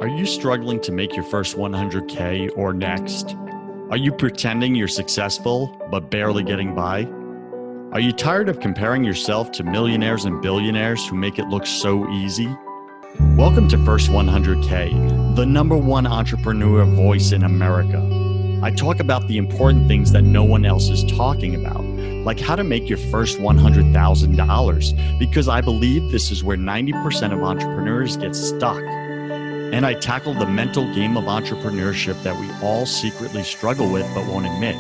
Are you struggling to make your first 100K or next? Are you pretending you're successful but barely getting by? Are you tired of comparing yourself to millionaires and billionaires who make it look so easy? Welcome to First 100K, the #1 entrepreneur voice in America. I talk about the important things that no one else is talking about, like how to make your first $100,000, because I believe this is where 90% of entrepreneurs get stuck. And I tackle the mental game of entrepreneurship that we all secretly struggle with but won't admit.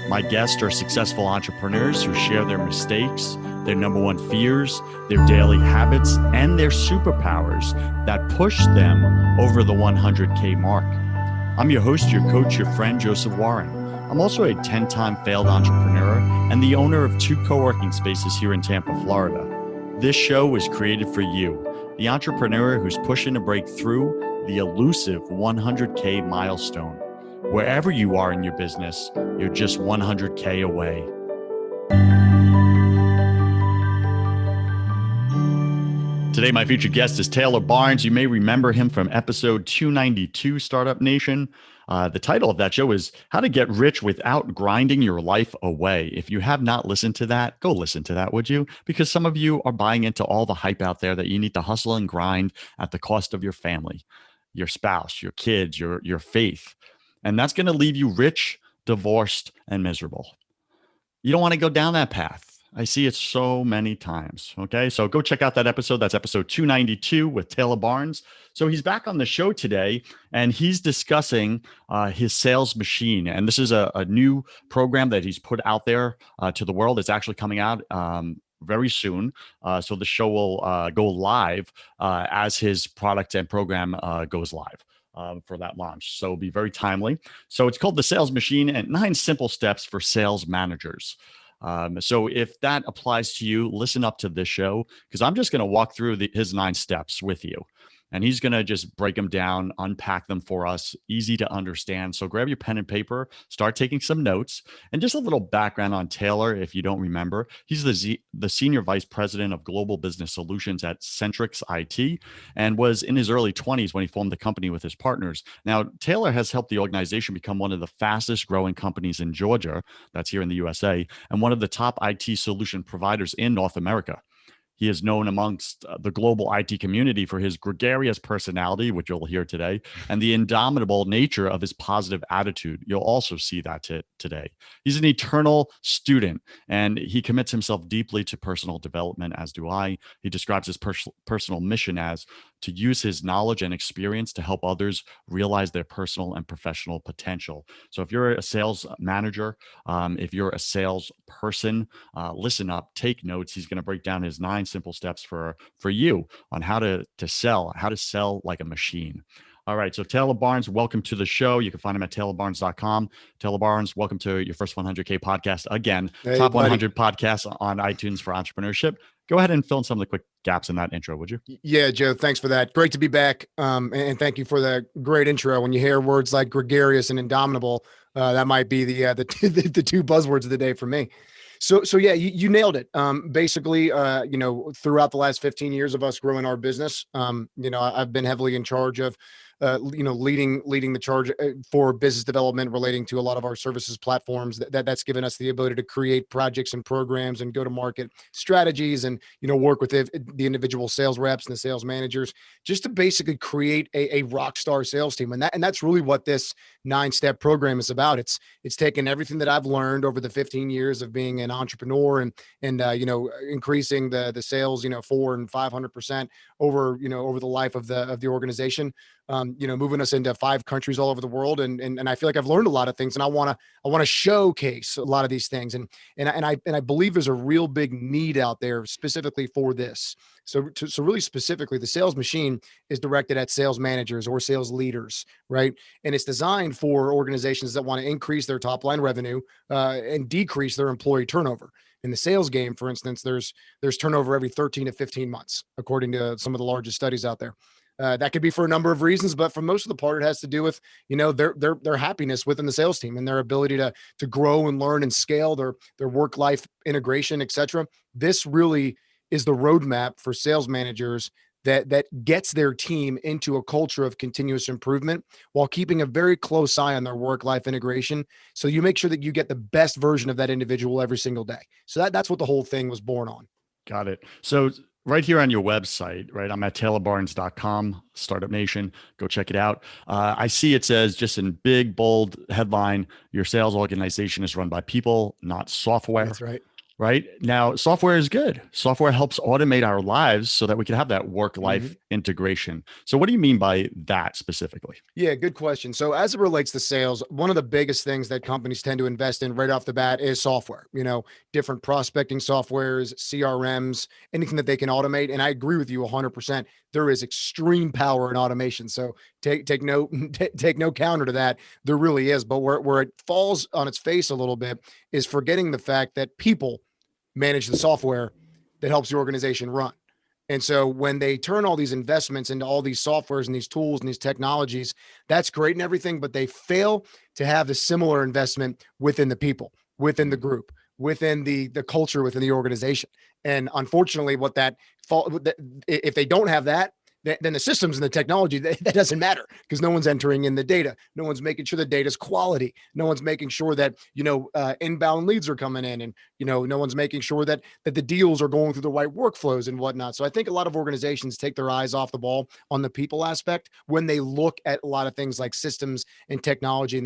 My guests are successful entrepreneurs who share their mistakes, their #1 fears, their daily habits, and their superpowers that push them over the 100K mark. I'm your host, your coach, your friend, Joseph Warren. I'm also a 10-time failed entrepreneur and the owner of 2 co-working spaces here in Tampa, Florida. This show was created for you, the entrepreneur who's pushing to break through the elusive 100K milestone. Wherever you are in your business, you're just 100K away. Today, my featured guest is Taylor Barnes. You may remember him from episode 292, Startup Nation. The title of that show is How to Get Rich Without Grinding Your Life Away. If you have not listened to that, go listen to that, would you? Because some of you are buying into all the hype out there that you need to hustle and grind at the cost of your family, your spouse, your kids, your faith. And that's going to leave you rich, divorced, and miserable. You don't want to go down that path. I see it so many times. Okay. So go check out that episode. That's episode 292 with Taylor Barnes. So he's back on the show today and he's discussing his sales machine. And this is a new program that he's put out there to the world. It's actually coming out very soon. So the show will go live as his product and program goes live. For that launch. So it'll be very timely. So it's called the Sales Machine and 9 simple steps for sales managers. So if that applies to you, listen up to this show because I'm just going to walk through his 9 steps with you. And he's going to just break them down, unpack them for us, easy to understand. So grab your pen and paper, start taking some notes. And just a little background on Taylor, if you don't remember. He's the Senior Vice President of Global Business Solutions at CentricsIT and was in his early 20s when he formed the company with his partners. Now, Taylor has helped the organization become one of the fastest growing companies in Georgia, that's here in the USA, and one of the top IT solution providers in North America. He is known amongst the global IT community for his gregarious personality, which you'll hear today, and the indomitable nature of his positive attitude. You'll also see that today. He's an eternal student, and he commits himself deeply to personal development, as do I. He describes his personal mission as to use his knowledge and experience to help others realize their personal and professional potential. So if you're a sales manager, if you're a sales person, listen up, take notes. He's going to break down his 9 simple steps for you on how to sell like a machine. All right. So Taylor Barnes, welcome to the show. You can find him at taylorbarnes.com. Taylor Barnes, welcome to your first 100K podcast. Again, hey, top buddy. 100 podcasts on iTunes for entrepreneurship. Go ahead and fill in some of the quick gaps in that intro, would you? Yeah, Joe, thanks for that. Great to be back. And thank you for the great intro. When you hear words like gregarious and indomitable, that might be the 2 buzzwords of the day for me. So yeah, you nailed it. Basically, throughout the last 15 years of us growing our business, I've been heavily in charge of, leading the charge for business development relating to a lot of our services platforms that's given us the ability to create projects and programs and go to market strategies and, work with the individual sales reps and the sales managers just to basically create a rock star sales team. And that's really what this 9-step program is about. It's taken everything that I've learned over the 15 years of being an entrepreneur and increasing the sales, 400% and 500% over the life of the organization. Moving us into 5 countries all over the world. And I feel like I've learned a lot of things and I want to showcase a lot of these things. And I believe there's a real big need out there specifically for this. So really specifically, the sales machine is directed at sales managers or sales leaders, right? And it's designed for organizations that want to increase their top line revenue and decrease their employee turnover. In the sales game, for instance, there's turnover every 13 to 15 months, according to some of the largest studies out there. That could be for a number of reasons, but for most of the part, it has to do with, their happiness within the sales team and their ability to grow and learn and scale their work-life integration, et cetera. This really is the roadmap for sales managers that gets their team into a culture of continuous improvement while keeping a very close eye on their work-life integration. So you make sure that you get the best version of that individual every single day. So that's what the whole thing was born on. Got it. So right here on your website, right? I'm at taylorbarnes.com, Startup Nation. Go check it out. I see it says just in big, bold headline, your sales organization is run by people, not software. That's right. Right now, software is good. Software helps automate our lives so that we can have that work life integration. So, what do you mean by that specifically? Yeah, good question. So as it relates to sales, one of the biggest things that companies tend to invest in right off the bat is software, different prospecting softwares, CRMs, anything that they can automate. And I agree with you 100%. There is extreme power in automation. So take no take no counter to that. There really is. But where it falls on its face a little bit is forgetting the fact that people manage the software that helps the organization run. And so when they turn all these investments into all these softwares and these tools and these technologies, that's great and everything, but they fail to have the similar investment within the people, within the group, within the culture, within the organization. And unfortunately, if they don't have that, then the systems and the technology, that doesn't matter because no one's entering in the data. No one's making sure the data's quality. No one's making sure that, inbound leads are coming in, and, no one's making sure that the deals are going through the right workflows and whatnot. So I think a lot of organizations take their eyes off the ball on the people aspect when they look at a lot of things like systems and technology, and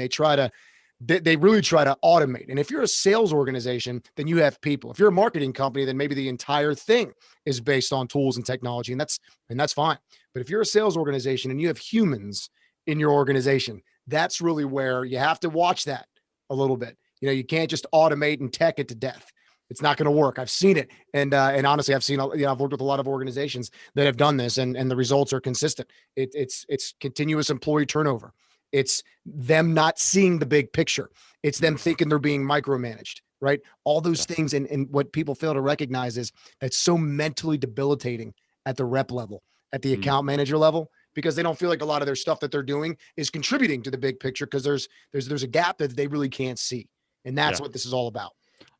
they really try to automate. And if you're a sales organization, then you have people. If you're a marketing company, then maybe the entire thing is based on tools and technology, and that's fine. But if you're a sales organization and you have humans in your organization, that's really where you have to watch that a little bit. You can't just automate and tech it to death. It's not going to work. I've seen it. And honestly, I've worked with a lot of organizations that have done this, and the results are consistent. It's continuous employee turnover. It's them not seeing the big picture. It's them thinking they're being micromanaged, right? All those things. And what people fail to recognize is that's so mentally debilitating at the rep level, at the account manager level, because they don't feel like a lot of their stuff that they're doing is contributing to the big picture because there's a gap that they really can't see. And that's what this is all about.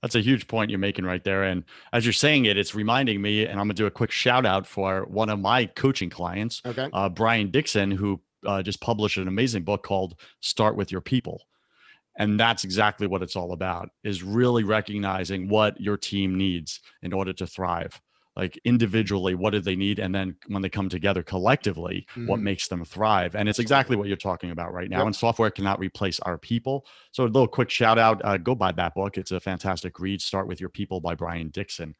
That's a huge point you're making right there. And as you're saying it, it's reminding me, and I'm going to do a quick shout out for one of my coaching clients, Okay. Brian Dixon, who just published an amazing book called Start With Your People. And that's exactly what it's all about, is really recognizing what your team needs in order to thrive. Like individually, what do they need? And then when they come together collectively, what makes them thrive? And it's exactly what you're talking about right now. Yep. And software cannot replace our people. So a little quick shout out, go buy that book. It's a fantastic read, Start With Your People by Brian Dixon.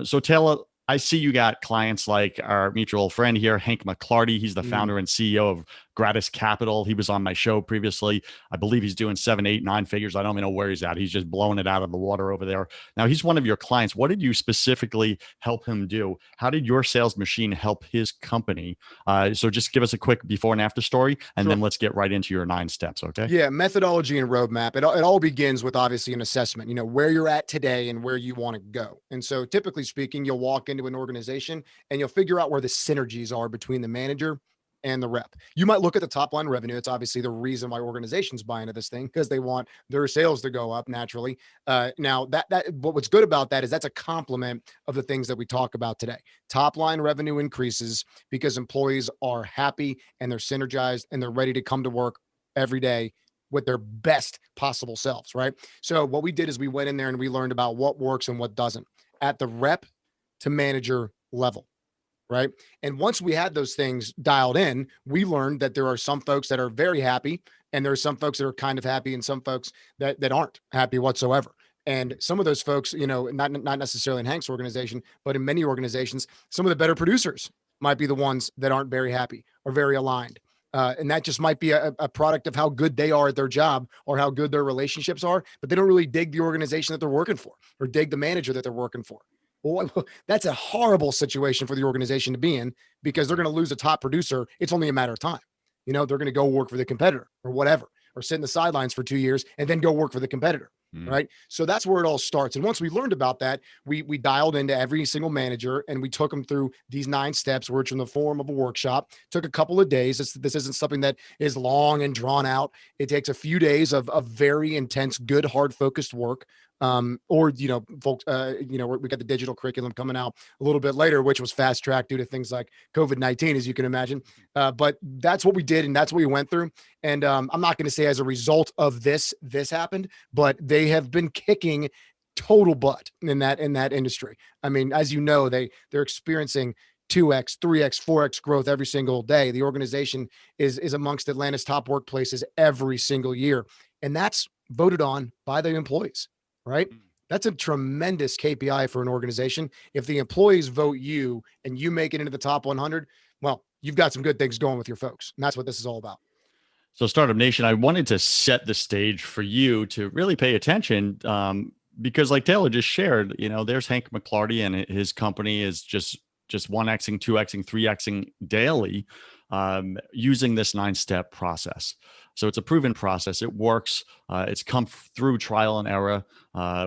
So Taylor, I see you got clients like our mutual friend here, Hank McClarty. He's the founder and CEO of Gratis Capital. He was on my show previously. I believe he's doing 7, 8, 9 figures. I don't even know where he's at. He's just blowing it out of the water over there. Now, he's one of your clients. What did you specifically help him do? How did your sales machine help his company? So just give us a quick before and after story, and then let's get right into your 9 steps, okay? Yeah, methodology and roadmap. It all begins with obviously an assessment, where you're at today and where you want to go. And so typically speaking, you'll walk into an organization and you'll figure out where the synergies are between the manager and the rep. You might look at the top line revenue. It's obviously the reason why organizations buy into this thing, because they want their sales to go up naturally. Now but what's good about that is that's a complement of the things that we talk about today. Top line revenue increases because employees are happy and they're synergized and they're ready to come to work every day with their best possible selves, right? So what we did is we went in there and we learned about what works and what doesn't at the rep to manager level. Right. And once we had those things dialed in, we learned that there are some folks that are very happy and there are some folks that are kind of happy and some folks that aren't happy whatsoever. And some of those folks, not necessarily in Hank's organization, but in many organizations, some of the better producers might be the ones that aren't very happy or very aligned. And that just might be a product of how good they are at their job or how good their relationships are, but they don't really dig the organization that they're working for or dig the manager that they're working for. Well, that's a horrible situation for the organization to be in because they're going to lose a top producer. It's only a matter of time. They're going to go work for the competitor or whatever, or sit in the sidelines for 2 years and then go work for the competitor. Right. So that's where it all starts. And once we learned about that, we dialed into every single manager and we took them through these 9 steps, which in the form of a workshop. Took a couple of days. This isn't something that is long and drawn out. It takes a few days of very intense, good, hard focused work Or, folks, we got the digital curriculum coming out a little bit later, which was fast tracked due to things like COVID-19, as you can imagine. But that's what we did. And that's what we went through. And I'm not going to say as a result of this happened, but they have been kicking total butt in that industry. I mean, as you know, they're experiencing 2x, 3x, 4x growth every single day. The organization is amongst Atlanta's top workplaces every single year. And that's voted on by the employees, right? That's a tremendous KPI for an organization. If the employees vote you and you make it into the top 100, well, you've got some good things going with your folks. And that's what this is all about. So, Startup Nation, I wanted to set the stage for you to really pay attention, because, like Taylor just shared, there's Hank McClarty, and his company is just 1xing, 2xing, 3xing daily, using this 9-step process. So it's a proven process. It works. It's come through trial and error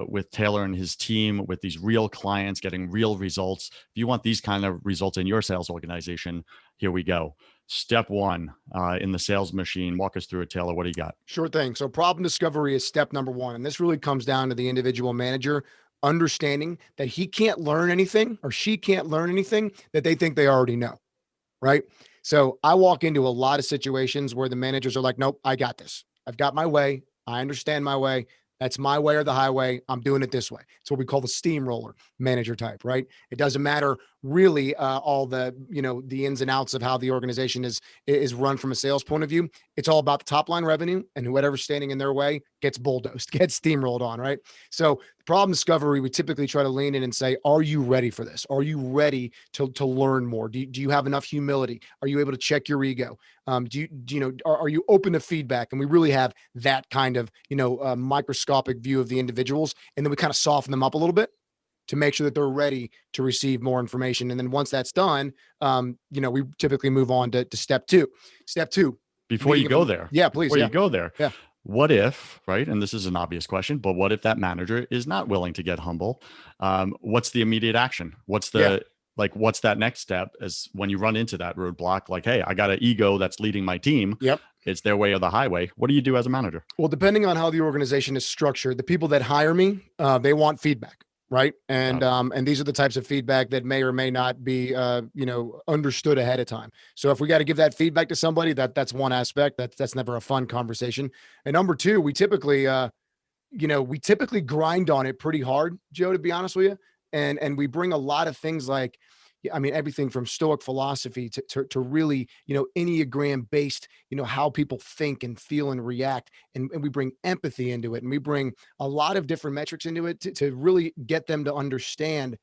with Taylor and his team, with these real clients getting real results. If you want these kind of results in your sales organization, here we go. Step 1 in the sales machine. Walk us through it, Taylor. What do you got? Sure thing. So problem discovery is step number 1. And this really comes down to the individual manager understanding that he can't learn anything, or she can't learn anything that they think they already know, right? So I walk into a lot of situations where the managers are like, nope, I got this. I've got my way. I understand my way. That's my way or the highway. I'm doing it this way. It's what we call the steamroller manager type, right? It doesn't matter really all the, the ins and outs of how the organization is run from a sales point of view. It's all about the top line revenue, and whatever's standing in their way gets bulldozed, gets steamrolled on, right? So problem discovery, we typically try to lean in and say, are you ready for this? Are you ready to learn more? Do you have enough humility? Are you able to check your ego? Are you open to feedback? And we really have that kind of, microscopic view of the individuals. And then we kind of soften them up a little bit to make sure that they're ready to receive more information. And then once that's done, we typically move on to step 2. Step 2. Before you go there. Yeah, please. Before you go there. Yeah. What if, right? And this is an obvious question, but what if that manager is not willing to get humble? What's the immediate action? What's that next step as when you run into that roadblock? Like, hey, I got an ego that's leading my team. Yep. It's their way or the highway. What do you do as a manager? Well, depending on how the organization is structured, the people that hire me, they want feedback. Right. And these are the types of feedback that may or may not be, understood ahead of time. So if we got to give that feedback to somebody, that's one aspect. That's never a fun conversation. And number 2, we typically grind on it pretty hard, Joe, to be honest with you. And we bring a lot of things like, everything from Stoic philosophy to really, Enneagram based, how people think and feel and react. And we bring empathy into it. And we bring a lot of different metrics into it to really get them to understand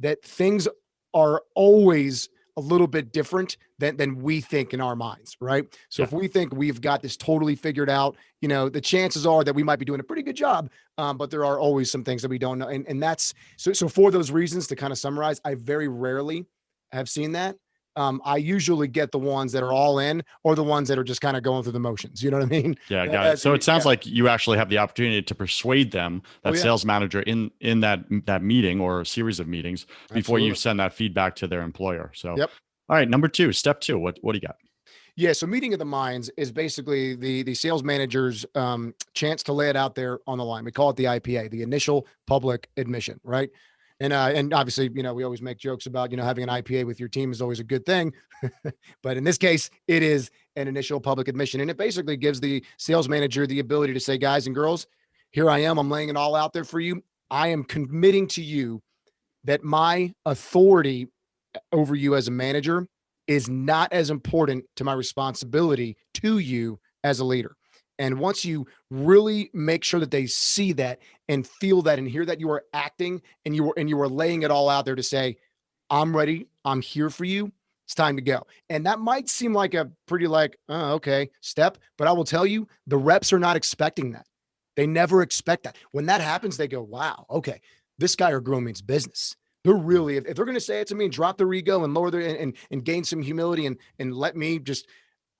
that things are always a little bit different than we think in our minds, right? So if we think we've got this totally figured out, the chances are that we might be doing a pretty good job, but there are always some things that we don't know. And that's, so for those reasons, to kind of summarize, I very rarely have seen that. I usually get the ones that are all in, or the ones that are just kind of going through the motions. You know what I mean? Yeah, got it. So it sounds like you actually have the opportunity to persuade them, that sales manager, in that meeting or a series of meetings before you send that feedback to their employer. So, all right, number 2, step 2, what do you got? Yeah, so meeting of the minds is basically the sales manager's chance to lay it out there on the line. We call it the IPA, the initial public admission, right? And obviously, we always make jokes about, having an IPA with your team is always a good thing. But in this case, it is an initial public admission. And it basically gives the sales manager the ability to say, guys and girls, here I am. I'm laying it all out there for you. I am committing to you that my authority over you as a manager is not as important to my responsibility to you as a leader. And once you really make sure that they see that and feel that and hear that you are acting and you are laying it all out there to say, I'm ready, I'm here for you, it's time to go. And that might seem like a pretty okay step, but I will tell you, the reps are not expecting that. They never expect that. When that happens, they go, wow, okay, this guy or girl means business. They're really, if they're going to say it to me and drop their ego and lower their, and gain some humility and let me just,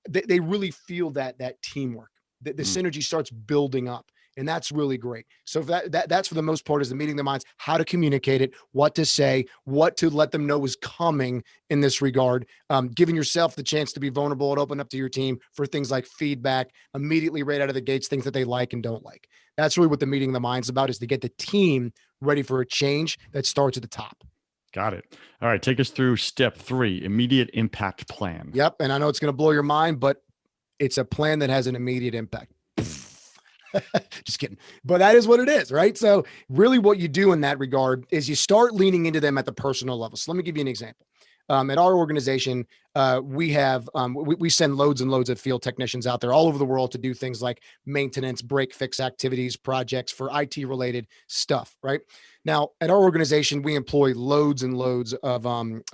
they really feel that teamwork. The synergy starts building up. And that's really great. So that's for the most part is the meeting the minds, how to communicate it, what to say, what to let them know is coming in this regard, giving yourself the chance to be vulnerable and open up to your team for things like feedback immediately right out of the gates, things that they like and don't like. That's really what the meeting the minds about, is to get the team ready for a change that starts at the top. Got it. All right. Take us through step 3, immediate impact plan. Yep. And I know it's going to blow your mind, but it's a plan that has an immediate impact. Just kidding. But that is what it is, right? So really what you do in that regard is you start leaning into them at the personal level. So let me give you an example. At our organization, we have we send loads and loads of field technicians out there all over the world to do things like maintenance, break fix activities, projects for IT related stuff. Right now, at our organization, we employ loads and loads of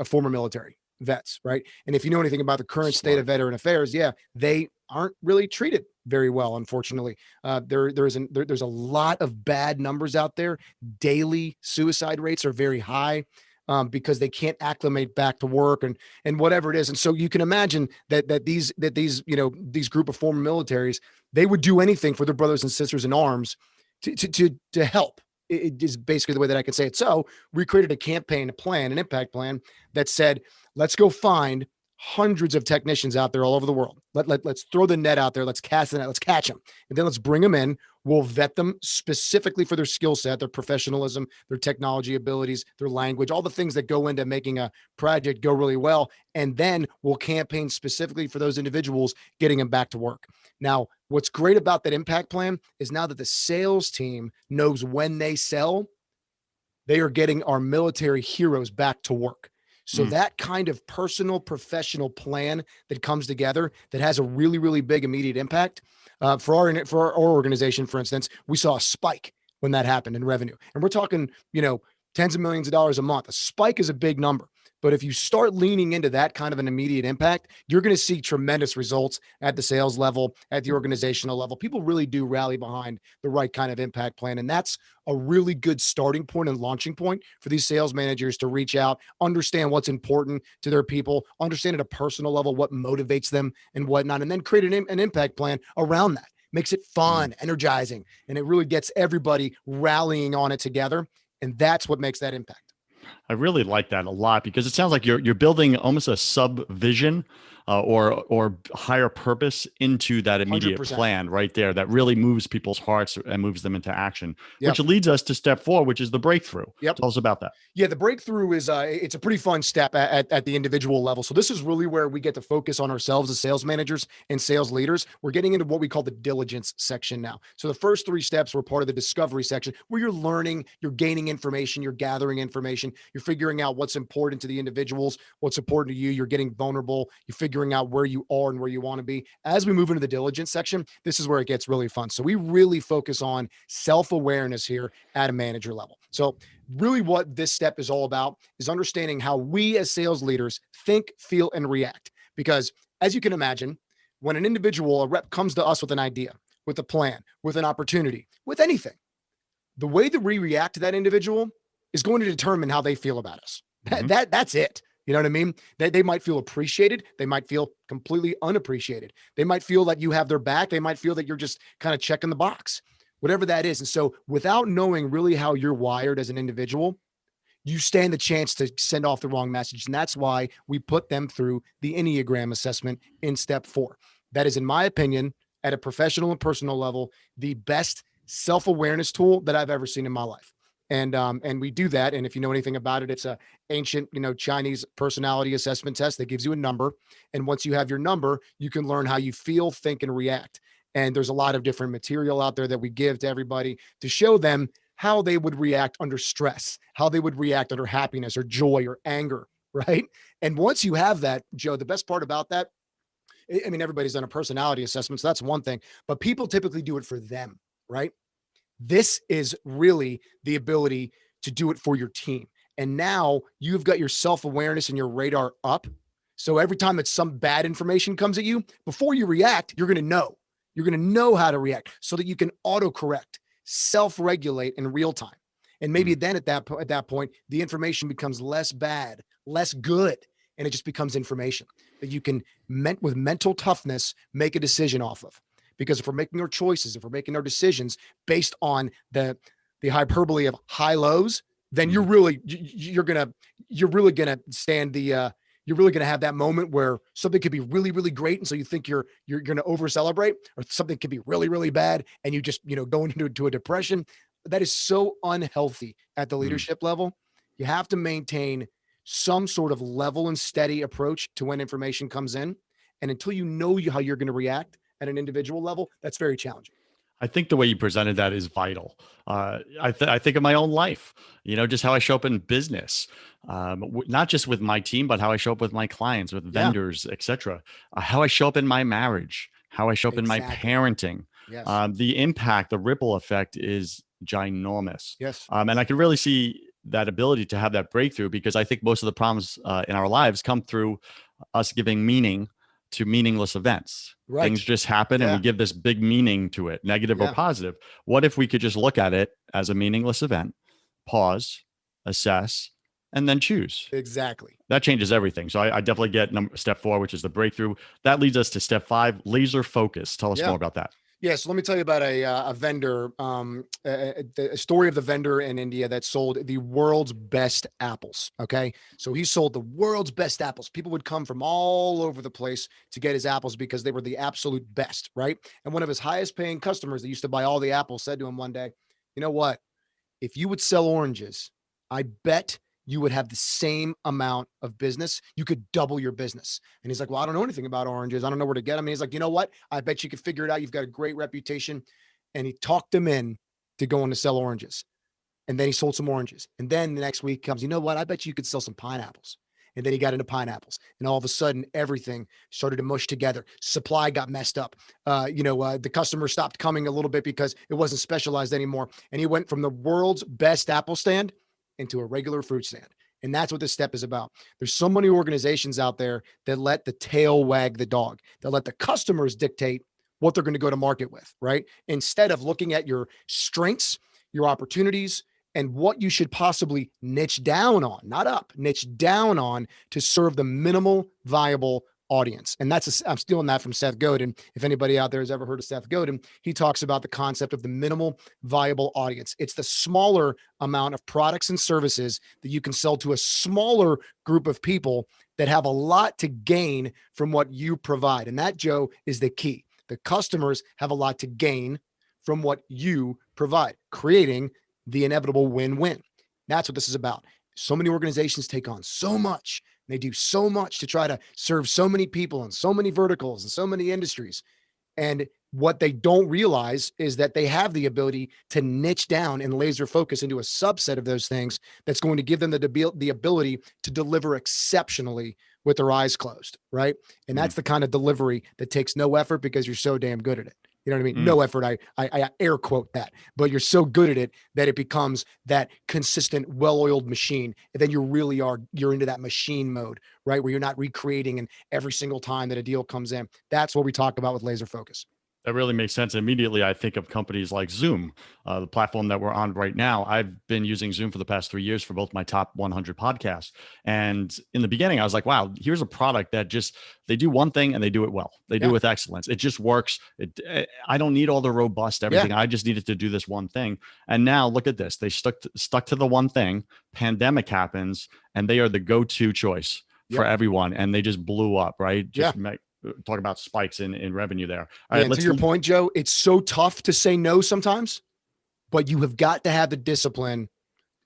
former military vets. Right, and if you know anything about the current state of veteran affairs, yeah, they aren't really treated very well, unfortunately. There's a lot of bad numbers out there. Daily suicide rates are very high. Because they can't acclimate back to work and whatever it is. And so you can imagine that these group of former militaries, they would do anything for their brothers and sisters in arms to help. It is basically the way that I can say it. So we created a campaign, a plan, an impact plan that said, let's go find hundreds of technicians out there all over the world. Let's throw the net out there. Let's cast the net. Let's catch them. And then let's bring them in. We'll vet them specifically for their skill set, their professionalism, their technology abilities, their language, all the things that go into making a project go really well. And then we'll campaign specifically for those individuals, getting them back to work. Now, what's great about that impact plan is now that the sales team knows when they sell, they are getting our military heroes back to work. So that kind of personal, professional plan that comes together that has a really, really big immediate impact. For our organization, for instance, we saw a spike when that happened in revenue. And we're talking, tens of millions of dollars a month. A spike is a big number. But if you start leaning into that kind of an immediate impact, you're going to see tremendous results at the sales level, at the organizational level. People really do rally behind the right kind of impact plan. And that's a really good starting point and launching point for these sales managers to reach out, understand what's important to their people, understand at a personal level what motivates them and whatnot, and then create an impact plan around that. Makes it fun, energizing, and it really gets everybody rallying on it together. And that's what makes that impact. I really like that a lot, because it sounds like you're building almost a sub vision or higher purpose into that immediate 100%. plan right there that really moves people's hearts and moves them into action, Yep. which leads us to step 4, which is the breakthrough. Yep. Tell us about that. Yeah, the breakthrough is it's a pretty fun step at the individual level. So this is really where we get to focus on ourselves as sales managers and sales leaders. We're getting into what we call the diligence section now. So the first 3 steps were part of the discovery section, where you're learning, you're gaining information, you're gathering information, you're figuring out what's important to the individuals, what's important to you, you're getting vulnerable, you're figuring out where you are and where you want to be. As we move into the diligence section, this is where it gets really fun. So we really focus on self-awareness here at a manager level. So really what this step is all about is understanding how we as sales leaders think, feel, and react. Because as you can imagine, when an individual, a rep, comes to us with an idea, with a plan, with an opportunity, with anything, the way that we react to that individual is going to determine how they feel about us. That's it. You know what I mean? They might feel appreciated. They might feel completely unappreciated. They might feel that you have their back. They might feel that you're just kind of checking the box, whatever that is. And so without knowing really how you're wired as an individual, you stand the chance to send off the wrong message. And that's why we put them through the Enneagram assessment in step 4. That is, in my opinion, at a professional and personal level, the best self-awareness tool that I've ever seen in my life. And we do that. And if you know anything about it, it's a ancient, Chinese personality assessment test that gives you a number. And once you have your number, you can learn how you feel, think, and react. And there's a lot of different material out there that we give to everybody to show them how they would react under stress, how they would react under happiness or joy or anger, right? And once you have that, Joe, the best part about that, I mean, everybody's done a personality assessment, so that's one thing, but people typically do it for them, right? This is really the ability to do it for your team. And now you've got your self-awareness and your radar up. So every time that some bad information comes at you, before you react, you're going to know. You're going to know how to react so that you can auto-correct, self-regulate in real time. And maybe then at that point, the information becomes less bad, less good, and it just becomes information that you can, with mental toughness, make a decision off of. Because if we're making our choices, if we're making our decisions based on the hyperbole of high lows, then Mhm. you're really gonna stand you're really gonna have that moment where something could be really, really great. And so you think you're gonna over celebrate, or something could be really, really bad, and you just, go into a depression. That is so unhealthy at the Mm. leadership level. You have to maintain some sort of level and steady approach to when information comes in. And until you know how you're going to react at an individual level, that's very challenging. I think the way you presented that is vital. I think of my own life, just how I show up in business, not just with my team, but how I show up with my clients, with Yeah, vendors, etc. How I show up in my marriage, how I show up in my exactly. parenting. Yes. The impact, the ripple effect is ginormous. Yes. And I can really see that ability to have that breakthrough because I think most of the problems in our lives come through us giving meaning to meaningless events. Things Right. just happen and we Yeah. give this big meaning to it, negative or Yeah. positive. What if we could just look at it as a meaningless event, pause, assess, and then choose? Exactly. That changes everything. So I definitely get step 4, which is the breakthrough. That leads us to step 5, laser focus. Tell us Yeah. more about that. Yeah, so let me tell you about a vendor, a story of the vendor in India that sold the world's best apples. Okay, so he sold the world's best apples. People would come from all over the place to get his apples because they were the absolute best, right? And one of his highest paying customers that used to buy all the apples said to him one day, "You know what? If you would sell oranges, I bet you would have the same amount of business. You could double your business." And he's like, "Well, I don't know anything about oranges. I don't know where to get them." And he's like, "You know what? I bet you could figure it out. You've got a great reputation." And he talked him in to going to sell oranges. And then he sold some oranges. And then the next week comes, "You know what? I bet you could sell some pineapples." And then he got into pineapples. And all of a sudden, everything started to mush together. Supply got messed up. The customer stopped coming a little bit because it wasn't specialized anymore. And he went from the world's best apple stand into a regular fruit stand. And that's what this step is about. There's so many organizations out there that let the tail wag the dog, that let the customers dictate what they're going to go to market with, right? Instead of looking at your strengths, your opportunities, and what you should possibly niche down on, not up, niche down on to serve the minimal viable audience. And I'm stealing that from Seth Godin. If anybody out there has ever heard of Seth Godin, he talks about the concept of the minimal viable audience. It's the smaller amount of products and services that you can sell to a smaller group of people that have a lot to gain from what you provide. And that, Joe, is the key. The customers have a lot to gain from what you provide, creating the inevitable win-win. That's what this is about. So many organizations take on so much. They do so much to try to serve so many people in so many verticals and so many industries. And what they don't realize is that they have the ability to niche down and laser focus into a subset of those things that's going to give them the ability to deliver exceptionally with their eyes closed, right? And Mm. that's the kind of delivery that takes no effort because you're so damn good at it. You know what I mean? Mm. No effort. I air quote that, but you're so good at it that it becomes that consistent, well-oiled machine. And then you're into that machine mode, right? Where you're not recreating and every single time that a deal comes in. That's what we talk about with laser focus. That really makes sense. Immediately, I think of companies like Zoom, the platform that we're on right now. I've been using Zoom for the past 3 years for both my top 100 podcasts. And in the beginning, I was like, wow, here's a product that just, they do one thing and they do it well. They do Yeah. it with excellence. It just works. I don't need all the robust Yeah. everything. I just needed to do this one thing. And now look at this. They stuck to the one thing. Pandemic happens and they are the go-to choice for Yep. everyone. And they just blew up, right? Yeah. Talk about spikes in revenue there. All Yeah. right, And to let's your point, Joe, it's so tough to say no sometimes, but you have got to have the discipline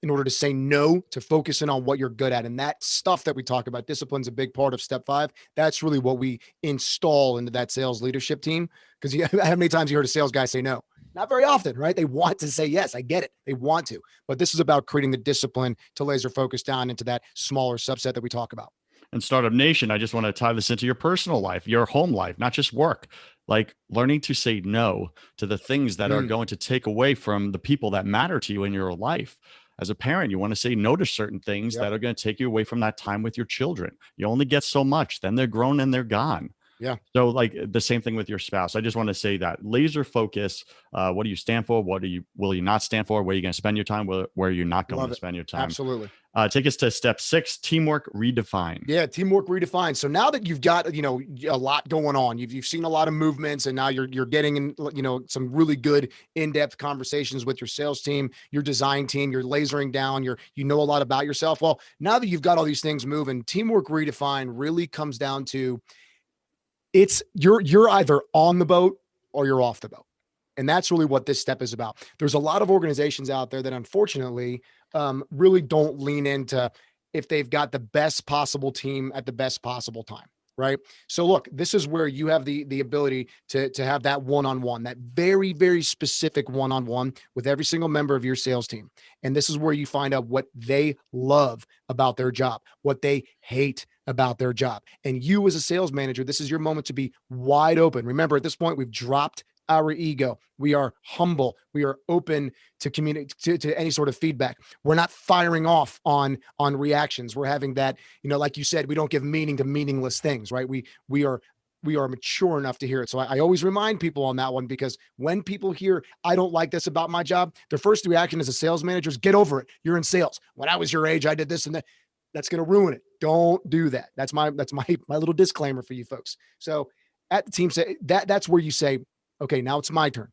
in order to say no, to focus in on what you're good at. And that stuff that we talk about, discipline's a big part of step 5. That's really what we install into that sales leadership team. Because how many times you heard a sales guy say no? Not very often, right? They want to say yes. I get it. They want to. But this is about creating the discipline to laser focus down into that smaller subset that we talk about. and Startup Nation, I just want to tie this into your personal life, your home life, not just work. Like learning to say no to the things that are Mm, going to take away from the people that matter to you in your life. As a parent, you want to say no to certain things yep. that are going to take you away from that time with your children. You only get so much, then they're grown and they're gone. Yeah. So like the same thing with your spouse. I just want to say that laser focus. What do you stand for? What will you not stand for? Where are you going to spend your time? Where are you not going Love to it. spend your time? Absolutely. Take us to step 6, teamwork redefined. Yeah, teamwork redefined. So now that you've got, a lot going on, you've seen a lot of movements, and now you're getting in, some really good in-depth conversations with your sales team, your design team, you're lasering down, you know a lot about yourself. Well, now that you've got all these things moving, teamwork redefined really comes down to you're either on the boat or you're off the boat. And that's really what this step is about. There's a lot of organizations out there that unfortunately really don't lean into if they've got the best possible team at the best possible time. Right. So look, this is where you have the ability to have that one-on-one, that very, very specific one-on-one with every single member of your sales team. And this is where you find out what they love about their job, what they hate about their job. And you as a sales manager, this is your moment to be wide open. Remember, at this point, we've dropped our ego. We are humble. We are open to communicate to any sort of feedback. We're not firing off on reactions. We're having that, like you said, we don't give meaning to meaningless things, right? We are mature enough to hear it. So I always remind people on that one, because when people hear, I don't like this about my job, their first reaction as a sales manager is get over it. You're in sales. When I was your age, I did this and that. That's going to ruin it. Don't do that. That's my little disclaimer for you folks. So at the team say that's where you say, okay, now it's my turn.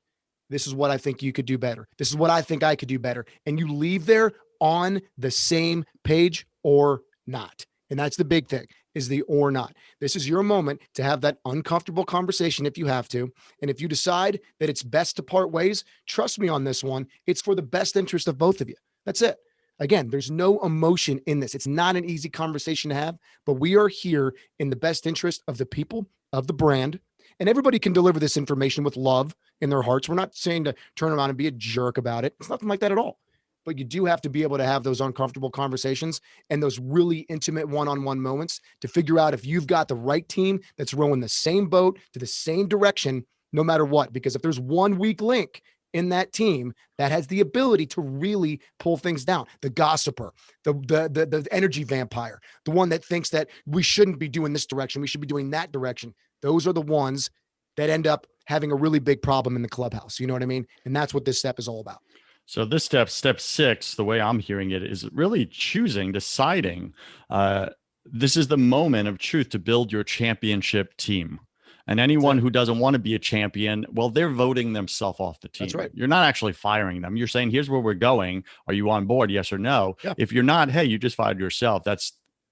This is what I think you could do better. This is what I think I could do better. And you leave there on the same page or not. And that's the big thing, is the or not. This is your moment to have that uncomfortable conversation if you have to. And if you decide that it's best to part ways, trust me on this one, it's for the best interest of both of you. That's it. Again, there's no emotion in this. It's not an easy conversation to have, but we are here in the best interest of the people, of the brand, and everybody can deliver this information with love in their hearts. We're not saying to turn around and be a jerk about it. It's nothing like that at all. But you do have to be able to have those uncomfortable conversations and those really intimate one-on-one moments to figure out if you've got the right team that's rowing the same boat to the same direction, no matter what. Because if there's one weak link in that team that has the ability to really pull things down, the gossiper, the energy vampire, the one that thinks that we shouldn't be doing this direction, we should be doing that direction, those are the ones that end up having a really big problem in the clubhouse. You know what I mean? And that's what this step is all about. So this step 6, the way I'm hearing it, is really deciding. This is the moment of truth to build your championship team. And anyone who doesn't want to be a champion, well, they're voting themselves off the team. That's right. You're not actually firing them. You're saying, here's where we're going. Are you on board? Yes or no? Yeah. If you're not, hey, you just fired yourself.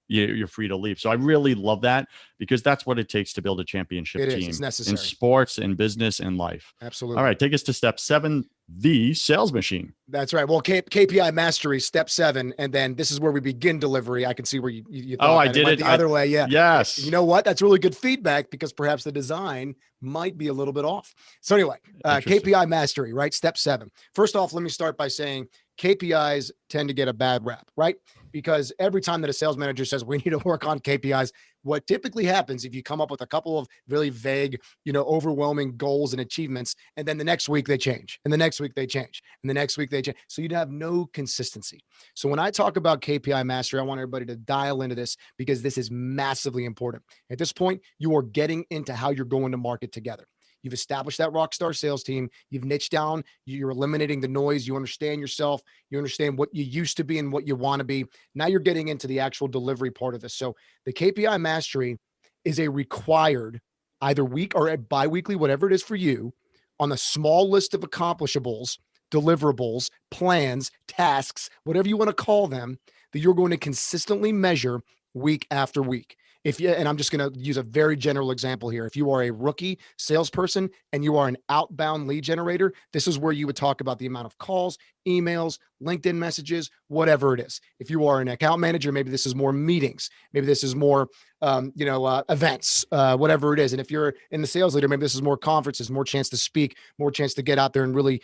You're free to leave. So I really love that, because that's what it takes to build a championship team. It's necessary. In sports, in business, in life. Absolutely. All right, take us to step 7, the sales machine. That's right. Well, KPI mastery, step 7, and then this is where we begin delivery. I can see where you thought I did it the other way. Yeah. Yes. You know what? That's really good feedback, because perhaps the design might be a little bit off. So anyway, KPI mastery, right? Step 7. First off, let me start by saying KPIs tend to get a bad rap, right? Because every time that a sales manager says we need to work on KPIs, what typically happens if you come up with a couple of really vague, overwhelming goals and achievements, and then the next week they change, and the next week they change, and the next week they change. So you'd have no consistency. So when I talk about KPI mastery, I want everybody to dial into this, because this is massively important. At this point, you are getting into how you're going to market together. You've established that rock star sales team. You've niched down. You're eliminating the noise. You understand yourself. You understand what you used to be and what you want to be. Now you're getting into the actual delivery part of this. So the KPI mastery is a required either week or biweekly, whatever it is for you, on a small list of accomplishables, deliverables, plans, tasks, whatever you want to call them, that you're going to consistently measure week after week. And I'm just going to use a very general example here. If you are a rookie salesperson and you are an outbound lead generator, this is where you would talk about the amount of calls, emails, LinkedIn messages, whatever it is. If you are an account manager, maybe this is more meetings. Maybe this is more, events, whatever it is. And if you're in the sales leader, maybe this is more conferences, more chance to speak, more chance to get out there and really,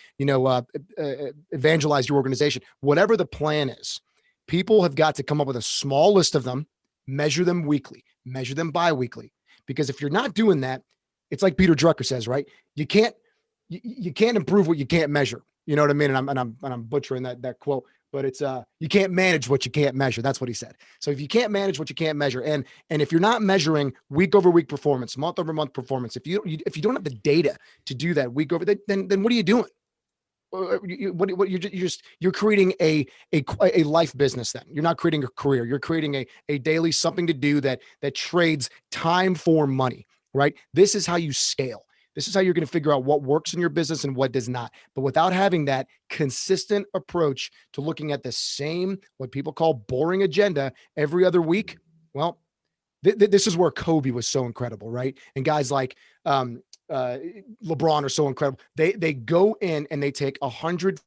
evangelize your organization. Whatever the plan is, people have got to come up with a small list of them, measure them weekly, measure them bi-weekly. Because if you're not doing that, it's like Peter Drucker says, right? You can't improve what you can't measure. You know what I mean? And I'm butchering that quote, but it's you can't manage what you can't measure. That's what he said. So if you can't manage what you can't measure, and if you're not measuring week over week performance, month over month performance, if you don't have the data to do that week over, then what are you doing? You're creating a life business. Then you're not creating a career. You're creating a daily something to do that trades time for money. Right. This is how you scale. This is how you're going to figure out what works in your business and what does not. But without having that consistent approach to looking at the same, what people call boring agenda every other week, well, this is where Kobe was so incredible, right? And guys like LeBron are so incredible. They go in and they take 100,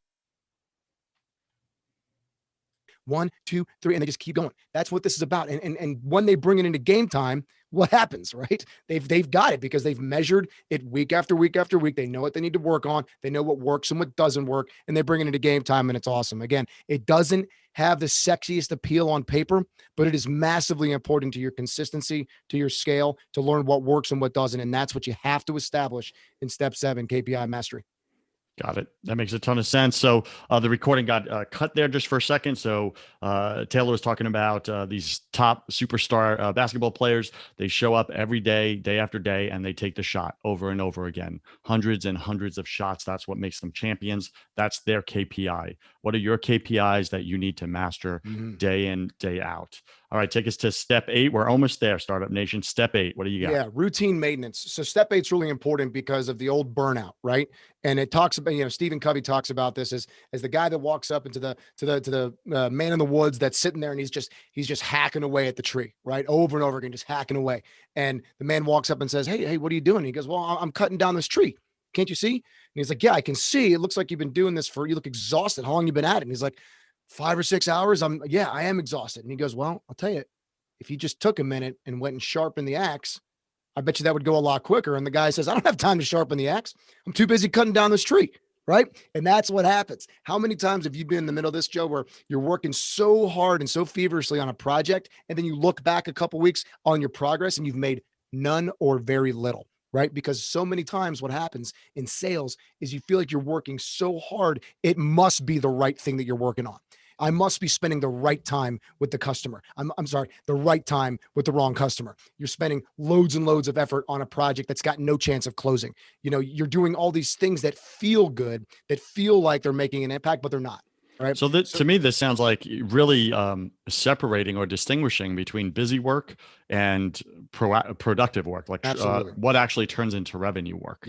1, 2, 3, and they just keep going. That's what this is about. And when they bring it into game time, what happens, right? They've got it because they've measured it week after week after week. They know what they need to work on. They know what works and what doesn't work, and they bring it into game time, and it's awesome. Again, it doesn't have the sexiest appeal on paper, but it is massively important to your consistency, to your scale, to learn what works and what doesn't. And that's what you have to establish in step 7, KPI mastery. Got it. That makes a ton of sense. So the recording got cut there just for a second. So Taylor was talking about these top superstar basketball players. They show up every day, day after day, and they take the shot over and over again. Hundreds and hundreds of shots. That's what makes them champions. That's their KPI. What are your KPIs that you need to master day in, day out? All right, take us to step 8. We're almost there, Startup Nation. Step 8. What do you got? Yeah, routine maintenance. So step 8 is really important because of the old burnout, right? And it talks about, Stephen Covey talks about this as the guy that walks up into the man in the woods that's sitting there and he's just hacking away at the tree, right? Over and over again, just hacking away. And the man walks up and says, "Hey, what are you doing?" And he goes, "Well, I'm cutting down this tree. Can't you see?" And he's like, "Yeah, I can see. It looks like you've been doing this you look exhausted. How long you been at it?" And he's like, 5 or 6 hours. I am exhausted. And he goes, "Well, I'll tell you, if you just took a minute and went and sharpened the axe, I bet you that would go a lot quicker." And the guy says, "I don't have time to sharpen the axe. I'm too busy cutting down this tree." Right. And that's what happens. How many times have you been in the middle of this, Joe, where you're working so hard and so feverishly on a project, and then you look back a couple weeks on your progress and you've made none or very little? Right. Because so many times what happens in sales is you feel like you're working so hard, it must be the right thing that you're working on. I must be spending the right time with the customer. I'm sorry, the right time with the wrong customer. You're spending loads and loads of effort on a project that's got no chance of closing. You're doing all these things that feel good, that feel like they're making an impact, but they're not. Right. So to me, this sounds like really separating or distinguishing between busy work and productive work, like what actually turns into revenue work.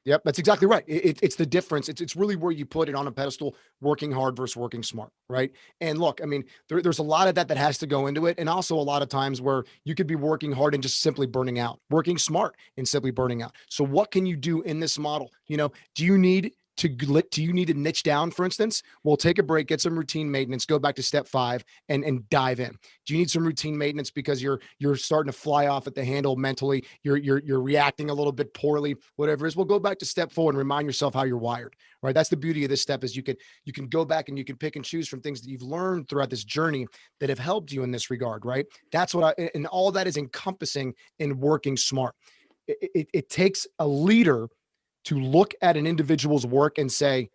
Yep, that's exactly right. It's the difference. It's really where you put it on a pedestal, working hard versus working smart, right? And look, I mean, there's a lot of that has to go into it. And also a lot of times where you could be working hard and just simply burning out, working smart and simply burning out. So what can you do in this model? Do you need to niche down, for instance? Well, take a break, get some routine maintenance, go back to step 5 and dive in. Do you need some routine maintenance because you're starting to fly off at the handle mentally? You're reacting a little bit poorly, whatever it is. Well, go back to step 4 and remind yourself how you're wired, right? That's the beauty of this step is you can go back and you can pick and choose from things that you've learned throughout this journey that have helped you in this regard, right? That's and all that is encompassing in working smart. It takes a leader to look at an individual's work and say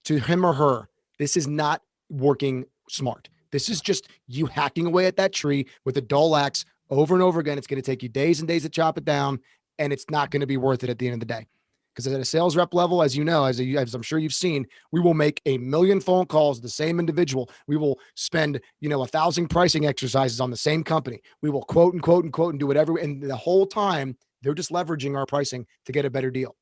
to him or her, this is not working smart. This is just you hacking away at that tree with a dull axe over and over again. It's going to take you days and days to chop it down, and it's not going to be worth it at the end of the day. Because at a sales rep level, as you know, as I'm sure you've seen, we will make 1 million phone calls to the same individual. We will spend, 1,000 pricing exercises on the same company. We will quote and quote and quote and do whatever. And the whole time, they're just leveraging our pricing to get a better deal.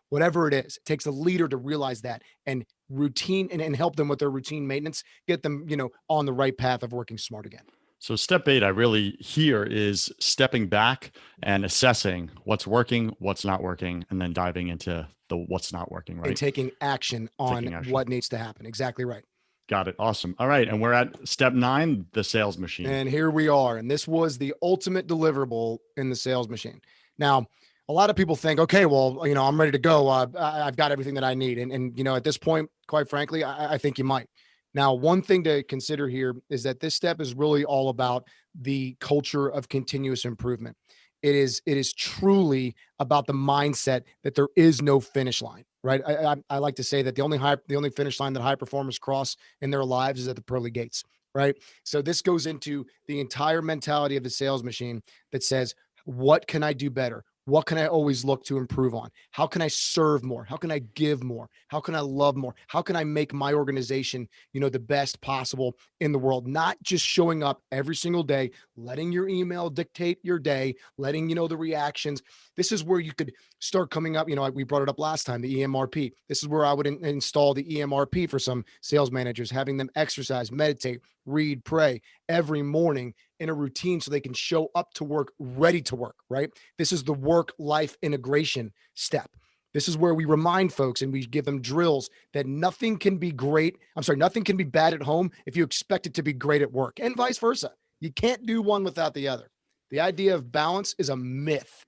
Whatever it is, it takes a leader to realize that and routine and help them with their routine maintenance, get them, on the right path of working smart again. So step 8, I really hear is stepping back and assessing what's working, what's not working, and then diving into the what's not working, right? And taking action on what needs to happen. Exactly right. Got it. Awesome. All right. And we're at step 9, the sales machine. And here we are. And this was the ultimate deliverable in the sales machine. Now, a lot of people think, okay, well, I'm ready to go. I've got everything that I need. And at this point, quite frankly, I think you might. Now, one thing to consider here is that this step is really all about the culture of continuous improvement. It is truly about the mindset that there is no finish line, right? I like to say that the only finish line that high performers cross in their lives is at the pearly gates, right? So this goes into the entire mentality of the sales machine that says, what can I do better? What can I always look to improve on? How can I serve more? How can I give more? How can I love more? How can I make my organization, the best possible in the world? Not just showing up every single day, letting your email dictate your day, letting the reactions. This is where you could start coming up. We brought it up last time, the EMRP. This is where I would install the EMRP for some sales managers, having them exercise, meditate, read, pray every morning in a routine so they can show up to work ready to work, right? This is the work life integration step. This is where we remind folks and we give them drills that nothing can be great. I'm sorry, nothing can be bad at home if you expect it to be great at work, and vice versa. You can't do one without the other. The idea of balance is a myth.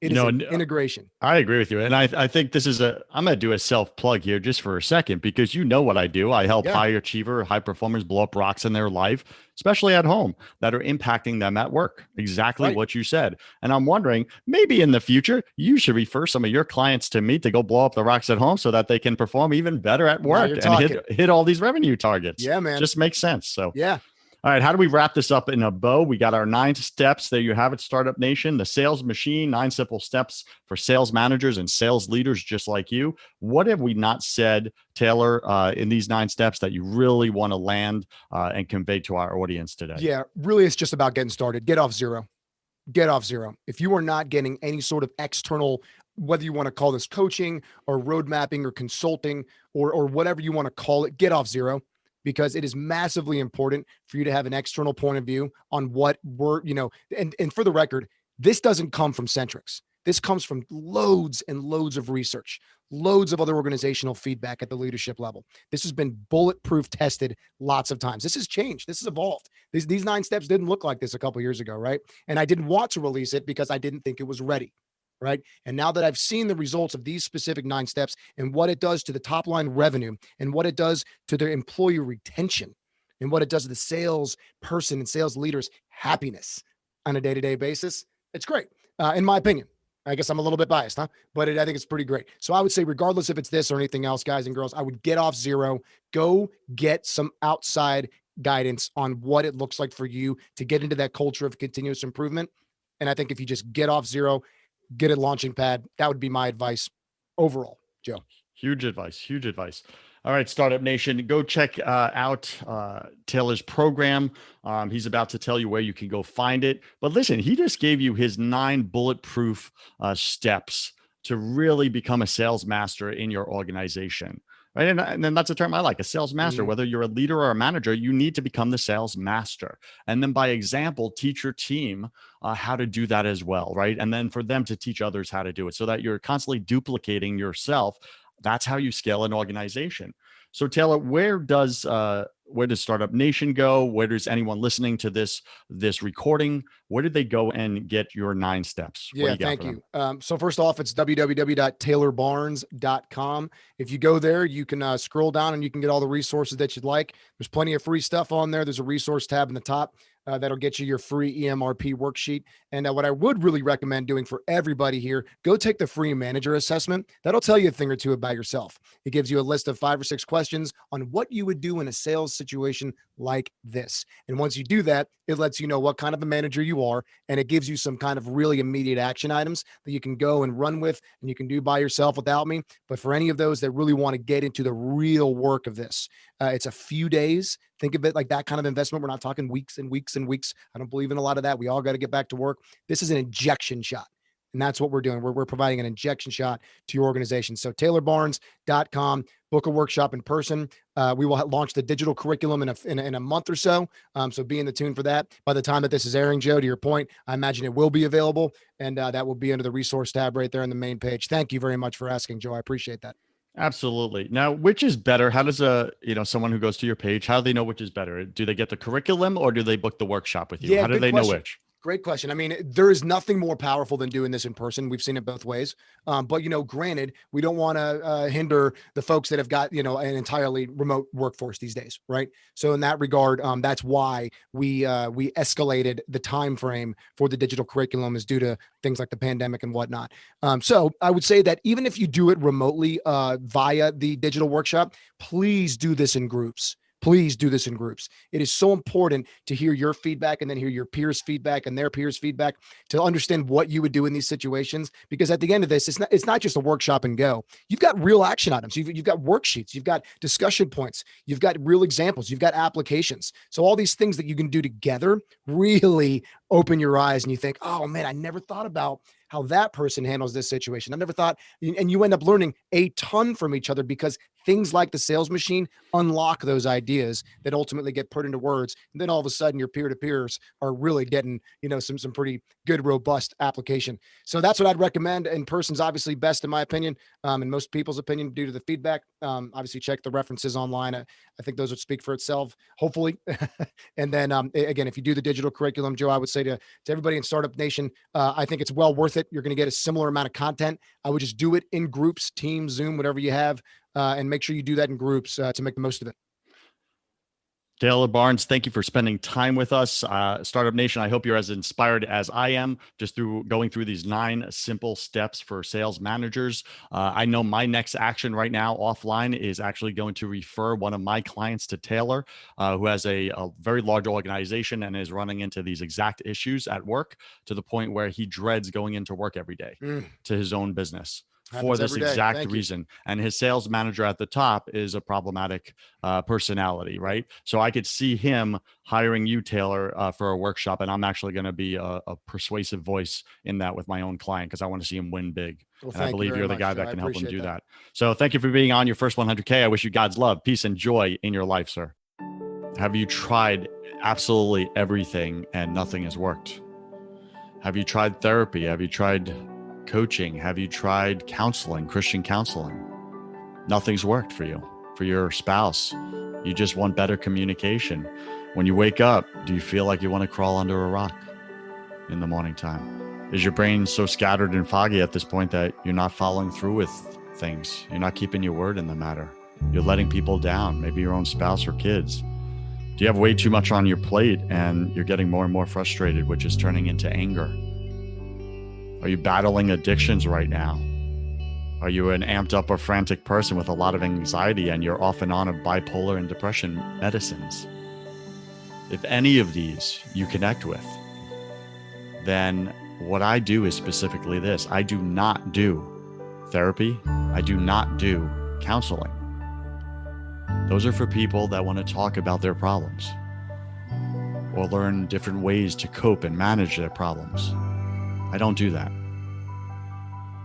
It is an integration. I agree with you. And I think I'm going to do a self plug here just for a second, because you know what I do. I help high achiever, high performers blow up rocks in their life, especially at home, that are impacting them at work. Exactly what you said. And I'm wondering, maybe in the future, you should refer some of your clients to me to go blow up the rocks at home so that they can perform even better at work and hit all these revenue targets. Yeah, man. Just makes sense. So yeah. All right, how do we wrap this up in a bow? We got our 9 steps. There you have it, Startup Nation. The sales machine, 9 simple steps for sales managers and sales leaders just like you. What have we not said, Taylor, in these 9 steps that you really want to land and convey to our audience today? Yeah, really, it's just about getting started. Get off zero. Get off zero. If you are not getting any sort of external, whether you want to call this coaching or road mapping or consulting or whatever you want to call it, get off zero. Because it is massively important for you to have an external point of view on what and for the record, this doesn't come from Centrics. This comes from loads and loads of research, loads of other organizational feedback at the leadership level. This has been bulletproof tested lots of times. This has changed. This has evolved. These 9 steps didn't look like this a couple of years ago, right? And I didn't want to release it because I didn't think it was ready. Right. And now that I've seen the results of these specific 9 steps and what it does to the top line revenue and what it does to their employee retention and what it does to the sales person and sales leaders' happiness on a day-to-day basis, it's great. In my opinion, I guess I'm a little bit biased, huh? But I think it's pretty great. So I would say, regardless if it's this or anything else, guys and girls, I would get off zero, go get some outside guidance on what it looks like for you to get into that culture of continuous improvement. And I think if you just get off zero, get a launching pad. That would be my advice overall, Joe. Huge advice. Huge advice. All right, Startup Nation, go check out Taylor's program. He's about to tell you where you can go find it. But listen, he just gave you his 9 bulletproof steps to really become a sales master in your organization. Right. And then that's a term I like, a sales master. Whether you're a leader or a manager, you need to become the sales master. And then by example, teach your team how to do that as well. Right. And then for them to teach others how to do it so that you're constantly duplicating yourself. That's how you scale an organization. So Taylor, where does Startup Nation go? Where does anyone listening to this recording, where did they go and get your 9 steps? Yeah, thank you. So first off, it's www.taylorbarnes.com. If you go there, you can scroll down and you can get all the resources that you'd like. There's plenty of free stuff on there. There's a resource tab in the top. That'll get you your free EMRP worksheet. And what I would really recommend doing for everybody here, go take the free manager assessment. That'll tell you a thing or two about yourself. It gives you a list of 5 or 6 questions on what you would do in a sales situation like this. And once you do that, it lets you know what kind of a manager you are. And it gives you some kind of really immediate action items that you can go and run with and you can do by yourself without me. But for any of those that really want to get into the real work of this, it's a few days. Think of it like that kind of investment. We're not talking weeks and weeks and weeks. I don't believe in a lot of that. We all got to get back to work. This is an injection shot. And that's what we're doing. We're providing an injection shot to your organization. So taylorbarnes.com, book a workshop in person. We will launch the digital curriculum in a month or so. So be in the tune for that. By the time that this is airing, Joe, to your point, I imagine it will be available. And that will be under the resource tab right there on the main page. Thank you very much for asking, Joe. I appreciate that. Absolutely. Now, which is better? How does someone who goes to your page, how do they know which is better? Do they get the curriculum or do they book the workshop with you? Yeah, How do they know which? Great question. I mean, there is nothing more powerful than doing this in person. We've seen it both ways. But, granted, we don't want to hinder the folks that have got, an entirely remote workforce these days. Right. So in that regard, that's why we escalated the time frame for the digital curriculum is due to things like the pandemic and whatnot. So I would say that even if you do it remotely via the digital workshop, please do this in groups. Please do this in groups. It is so important to hear your feedback and then hear your peers' feedback and their peers' feedback to understand what you would do in these situations. Because at the end of this, it's not just a workshop and go. You've got real action items. You've got worksheets. You've got discussion points. You've got real examples. You've got applications. So all these things that you can do together really open your eyes and you think, oh man, I never thought about how that person handles this situation. I never thought, and you end up learning a ton from each other because things like the sales machine unlock those ideas that ultimately get put into words. And then all of a sudden your peer-to-peers are really getting, some pretty good, robust application. So that's what I'd recommend. In person's obviously best in my opinion, and most people's opinion due to the feedback. Obviously check the references online. I think those would speak for itself, hopefully. And then again, if you do the digital curriculum, Joe, I would say to everybody in Startup Nation, I think it's well worth it. You're going to get a similar amount of content. I would just do it in groups, Teams, Zoom, whatever you have, and make sure you do that in groups to make the most of it. Taylor Barnes, thank you for spending time with us. Startup Nation, I hope you're as inspired as I am just through going through these 9 simple steps for sales managers. I know my next action right now offline is actually going to refer one of my clients to Taylor, who has a very large organization and is running into these exact issues at work to the point where he dreads going into work every day to his own business. For this exact reason. And his sales manager at the top is a problematic personality, right? So I could see him hiring you, Taylor, for a workshop. And I'm actually going to be a persuasive voice in that with my own client because I want to see him win big. Well, and I believe you're the guy that can help him do that. So thank you for being on your first 100K. I wish you God's love, peace, and joy in your life, sir. Have you tried absolutely everything and nothing has worked? Have you tried therapy? Have you tried coaching? Have you tried counseling, Christian counseling? Nothing's worked for you, for your spouse. You just want better communication. When you wake up, do you feel like you want to crawl under a rock in the morning time? Is your brain so scattered and foggy at this point that you're not following through with things? You're not keeping your word in the matter. You're letting people down, maybe your own spouse or kids. Do you have way too much on your plate and you're getting more and more frustrated, which is turning into anger? Are you battling addictions right now? Are you an amped up or frantic person with a lot of anxiety and you're off and on of bipolar and depression medicines? If any of these you connect with, then what I do is specifically this. I do not do therapy. I do not do counseling. Those are for people that want to talk about their problems or learn different ways to cope and manage their problems. I don't do that.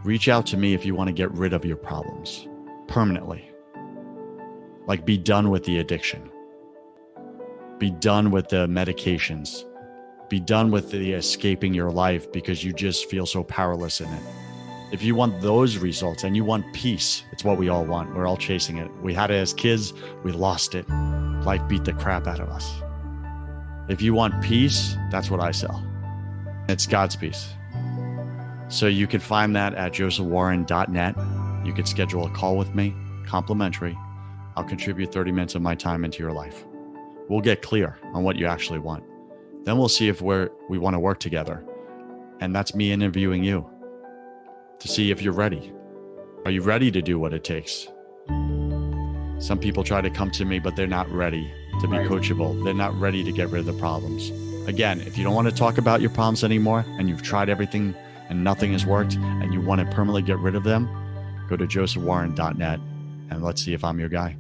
Reach out to me if you want to get rid of your problems permanently. Like be done with the addiction. Be done with the medications. Be done with the escaping your life because you just feel so powerless in it. If you want those results and you want peace, it's what we all want. We're all chasing it. We had it as kids. We lost it. Life beat the crap out of us. If you want peace, that's what I sell. It's God's peace. So you can find that at josephwarren.net. You could schedule a call with me, complimentary. I'll contribute 30 minutes of my time into your life. We'll get clear on what you actually want. Then we'll see if we want to work together. And that's me interviewing you to see if you're ready. Are you ready to do what it takes? Some people try to come to me, but they're not ready to be coachable. They're not ready to get rid of the problems. Again, if you don't want to talk about your problems anymore and you've tried everything and nothing has worked and you want to permanently get rid of them, go to josephwarren.net and let's see if I'm your guy.